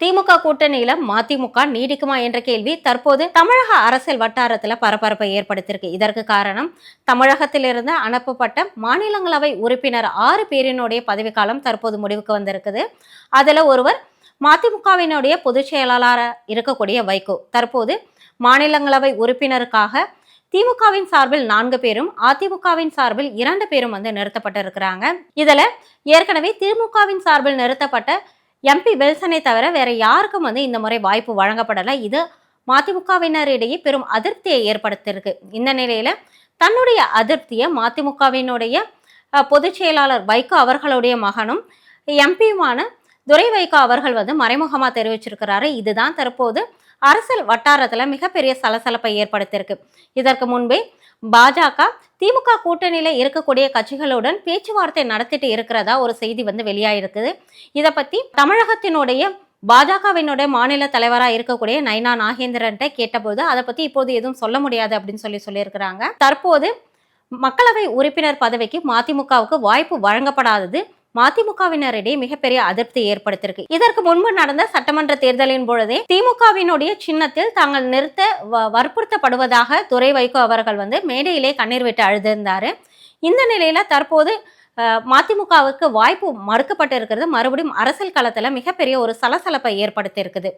திமுக கூட்டணியில மதிமுக நீடிக்குமா என்ற கேள்வி தற்போது தமிழக அரசியல் வட்டாரத்துல பரபரப்பை ஏற்படுத்தியிருக்கு. இதற்கு காரணம் தமிழகத்திலிருந்து அனுப்பப்பட்ட மாநிலங்களவை உறுப்பினர் 6 பேரினுடைய பதவிக்காலம் தற்போது முடிவுக்கு வந்திருக்குது. அதுல ஒருவர் மதிமுகவினுடைய பொதுச் செயலாளராக இருக்கக்கூடிய வைகோ. தற்போது மாநிலங்களவை உறுப்பினருக்காக திமுகவின் சார்பில் 4 பேரும் அதிமுகவின் சார்பில் 2 பேரும் நிறுத்தப்பட்டிருக்கிறாங்க. இதுல ஏற்கனவே திமுகவின் சார்பில் நிறுத்தப்பட்ட எம்பி வில்சனை தவிர வேற யாருக்கும் இந்த முறை வாய்ப்பு வழங்கப்படலை. இது மதிமுகவினரிடையே பெரும் அதிருப்தியை ஏற்படுத்தியிருக்கு. இந்த நிலையில தன்னுடைய அதிருப்தியை மதிமுகவினுடைய பொதுச் செயலாளர் வைகோ அவர்களுடைய மகனும் எம்பியுமான துரை வைகோ அவர்கள் மறைமுகமா தெரிவிச்சிருக்கிறாரு. இதுதான் தற்போது அரசியல் வட்டாரத்துல மிகப்பெரிய சலசலப்பை ஏற்படுத்தியிருக்கு. இதற்கு முன்பே பாஜக திமுக கூட்டணியில இருக்கக்கூடிய கட்சிகளுடன் பேச்சுவார்த்தை நடத்திட்டு இருக்கிறதா ஒரு செய்தி வெளியாயிருக்குது. இதை பத்தி தமிழகத்தினுடைய பாஜகவினுடைய மாநில தலைவராக இருக்கக்கூடிய நைனா நாகேந்திரன் கேட்டபோது அதை பத்தி இப்போது எதுவும் சொல்ல முடியாது அப்படின்னு சொல்லியிருக்கிறாங்க. தற்போது மக்களவை உறுப்பினர் பதவிக்கு மதிமுகவுக்கு வாய்ப்பு வழங்கப்படாதது மதிமுகவினரிடையே மிகப்பெரிய அதிருப்தி ஏற்படுத்தியிருக்கு. இதற்கு முன்பு நடந்த சட்டமன்ற தேர்தலின் பொழுதே திமுகவினுடைய சின்னத்தில் தாங்கள் நிறுத்த வற்புறுத்தப்படுவதாக துரை வைகோ அவர்கள் மேடையிலே கண்ணீர் விட்டு அழுதிருந்தாரு. இந்த நிலையில தற்போது மதிமுகவுக்கு வாய்ப்பு மறுக்கப்பட்டு இருக்கிறது மறுபடியும் அரசியல் களத்துல மிகப்பெரிய ஒரு சலசலப்பை ஏற்படுத்தி இருக்குது.